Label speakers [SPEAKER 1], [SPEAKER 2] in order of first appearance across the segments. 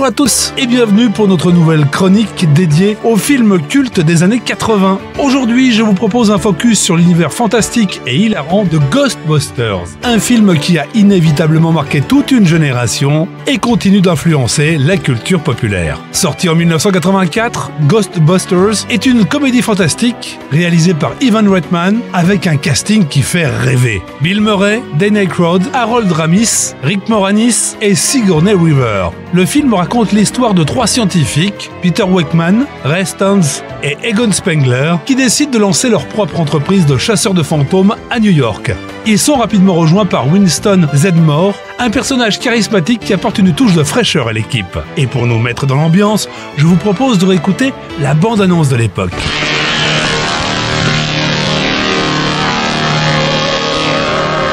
[SPEAKER 1] Bonjour à tous et bienvenue pour notre nouvelle chronique dédiée aux films cultes des années 80. Aujourd'hui, je vous propose un focus sur l'univers fantastique et hilarant de Ghostbusters. Un film qui a inévitablement marqué toute une génération et continue d'influencer la culture populaire. Sorti en 1984, Ghostbusters est une comédie fantastique réalisée par Ivan Reitman avec un casting qui fait rêver. Bill Murray, Dan Aykroyd, Harold Ramis, Rick Moranis et Sigourney Weaver. Le film raconte l'histoire de trois scientifiques, Peter Wakeman, Ray Stantz et Egon Spengler, qui décident de lancer leur propre entreprise de chasseurs de fantômes à New York. Ils sont rapidement rejoints par Winston Zeddemore, un personnage charismatique qui apporte une touche de fraîcheur à l'équipe. Et pour nous mettre dans l'ambiance, je vous propose de réécouter la bande-annonce de l'époque.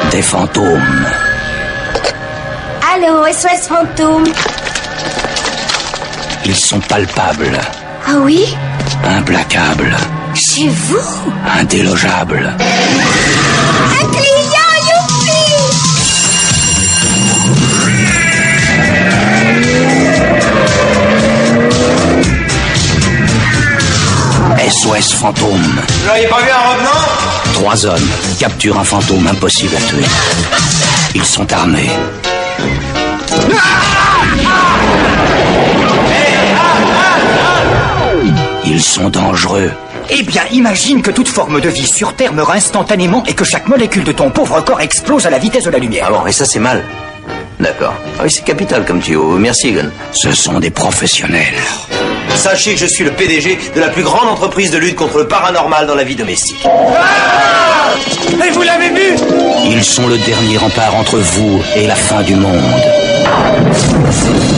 [SPEAKER 2] Des fantômes.
[SPEAKER 3] Allô, SOS Fantôme.
[SPEAKER 2] Ils sont palpables,
[SPEAKER 3] Ah oui?
[SPEAKER 2] implacables,
[SPEAKER 3] Chez vous?
[SPEAKER 2] indélogeables.
[SPEAKER 3] Un client, youpi!
[SPEAKER 2] SOS fantôme.
[SPEAKER 4] Vous n'auriez pas vu un revenant?
[SPEAKER 2] 3 hommes capturent un fantôme impossible à tuer. Ils sont armés. Ils sont dangereux.
[SPEAKER 5] Eh bien, imagine que toute forme de vie sur Terre meurt instantanément et que chaque molécule de ton pauvre corps explose à la vitesse de la lumière.
[SPEAKER 2] Ah bon, et ça c'est mal. D'accord. Ah oui, c'est capital comme tuyau. Merci, Egon. Ce sont des professionnels.
[SPEAKER 4] Sachez que je suis le PDG de la plus grande entreprise de lutte contre le paranormal dans la vie domestique.
[SPEAKER 5] Mais vous l'avez vu?
[SPEAKER 2] Ils sont le dernier rempart entre vous et la fin du monde.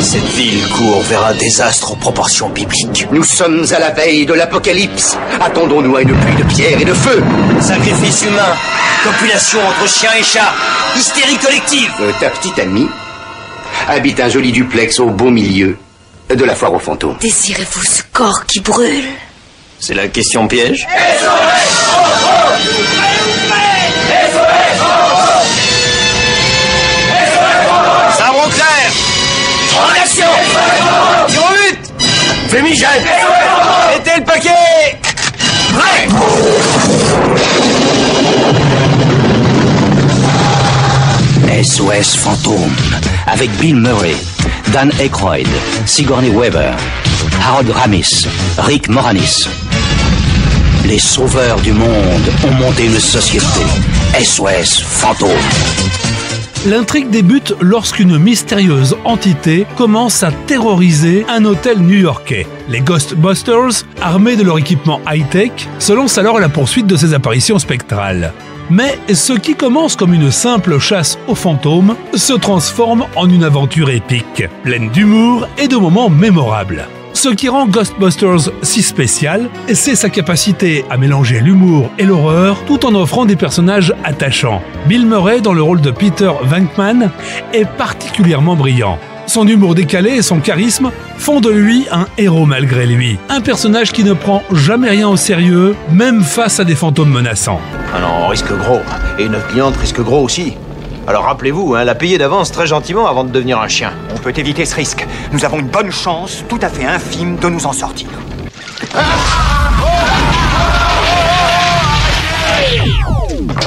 [SPEAKER 4] Cette ville court vers un désastre aux proportions bibliques.
[SPEAKER 6] Nous sommes à la veille de l'apocalypse. Attendons-nous à une pluie de pierre et de feu.
[SPEAKER 4] Sacrifice humain, copulation entre chiens et chats, hystérie collective.
[SPEAKER 6] Ta petite amie habite un joli duplex au beau milieu de la foire aux fantômes.
[SPEAKER 3] Désirez-vous ce corps qui brûle?
[SPEAKER 4] C'est la question piège. Sabre au clair. En action. Tire au but. Fémigène. Mettez le paquet. Prêt.
[SPEAKER 2] SOS fantôme. Avec Bill Murray, Dan Aykroyd, Sigourney Weaver, Harold Ramis, Rick Moranis. Les sauveurs du monde ont monté une société. SOS fantôme.
[SPEAKER 1] L'intrigue débute lorsqu'une mystérieuse entité commence à terroriser un hôtel new-yorkais. Les Ghostbusters, armés de leur équipement high-tech, se lancent alors à la poursuite de ces apparitions spectrales. Mais ce qui commence comme une simple chasse aux fantômes se transforme en une aventure épique, pleine d'humour et de moments mémorables. Ce qui rend Ghostbusters si spécial, c'est sa capacité à mélanger l'humour et l'horreur tout en offrant des personnages attachants. Bill Murray, dans le rôle de Peter Venkman, est particulièrement brillant. Son humour décalé et son charisme font de lui un héros malgré lui. Un personnage qui ne prend jamais rien au sérieux, même face à des fantômes menaçants.
[SPEAKER 4] Ah non, on risque gros. Et notre cliente risque gros aussi. Alors rappelez-vous, la payer d'avance très gentiment avant de devenir un chien.
[SPEAKER 5] On peut éviter ce risque. Nous avons une bonne chance, tout à fait infime, de nous en sortir.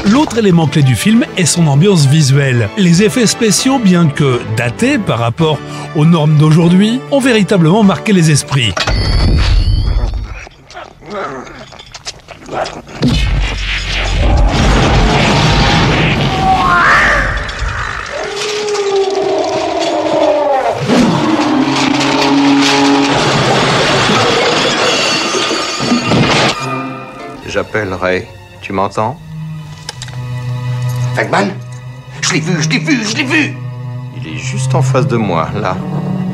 [SPEAKER 1] L'autre élément clé du film est son ambiance visuelle. Les effets spéciaux, bien que datés par rapport aux normes d'aujourd'hui, ont véritablement marqué les esprits.
[SPEAKER 4] J'appelle Ray. Tu m'entends?
[SPEAKER 6] Venkman? Je l'ai vu, je l'ai vu, je l'ai vu.
[SPEAKER 4] Il est juste en face de moi, là.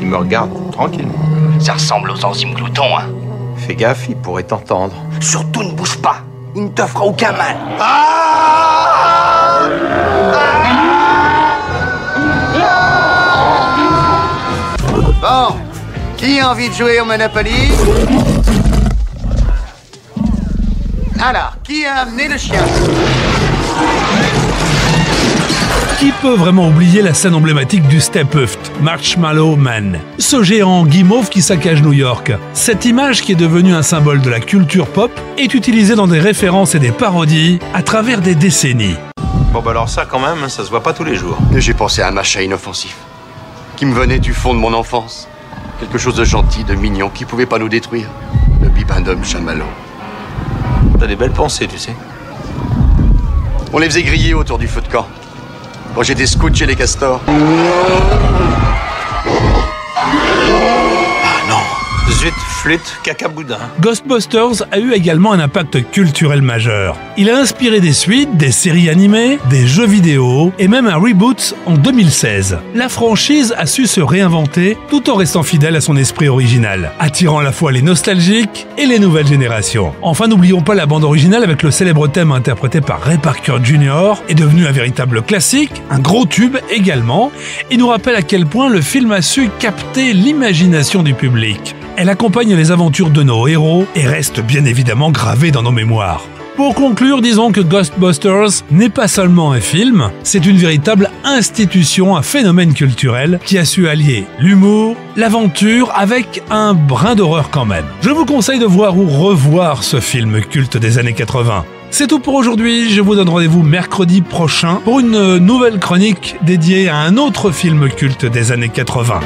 [SPEAKER 4] Il me regarde tranquillement.
[SPEAKER 5] Ça ressemble aux enzymes gloutons, hein.
[SPEAKER 4] Fais gaffe, il pourrait t'entendre.
[SPEAKER 5] Surtout ne bouge pas. Il ne te fera aucun mal.
[SPEAKER 6] Bon, qui a envie de jouer au Monopoly? Alors, qui a amené le chien?
[SPEAKER 1] Qui peut vraiment oublier la scène emblématique du Steppenwolf, Marshmallow Man, ce géant guimauve qui saccage New York? Cette image qui est devenue un symbole de la culture pop est utilisée dans des références et des parodies à travers des décennies.
[SPEAKER 4] Bon bah alors ça quand même, ça se voit pas tous les jours.
[SPEAKER 6] J'ai pensé à un machin inoffensif, qui me venait du fond de mon enfance. Quelque chose de gentil, de mignon, qui pouvait pas nous détruire. Le bibendum chamallow.
[SPEAKER 4] T'as des belles pensées, tu sais.
[SPEAKER 6] On les faisait griller autour du feu de camp. Quand j'étais scout chez les castors.
[SPEAKER 4] Zut, flûte, cacaboudin.
[SPEAKER 1] Ghostbusters a eu également un impact culturel majeur. Il a inspiré des suites, des séries animées, des jeux vidéo et même un reboot en 2016. La franchise a su se réinventer tout en restant fidèle à son esprit original, attirant à la fois les nostalgiques et les nouvelles générations. Enfin, n'oublions pas la bande originale avec le célèbre thème interprété par Ray Parker Jr. est devenu un véritable classique, un gros tube également, et nous rappelle à quel point le film a su capter l'imagination du public. Elle accompagne les aventures de nos héros et reste bien évidemment gravée dans nos mémoires. Pour conclure, disons que Ghostbusters n'est pas seulement un film, c'est une véritable institution, un phénomène culturel qui a su allier l'humour, l'aventure avec un brin d'horreur quand même. Je vous conseille de voir ou revoir ce film culte des années 80. C'est tout pour aujourd'hui, je vous donne rendez-vous mercredi prochain pour une nouvelle chronique dédiée à un autre film culte des années 80.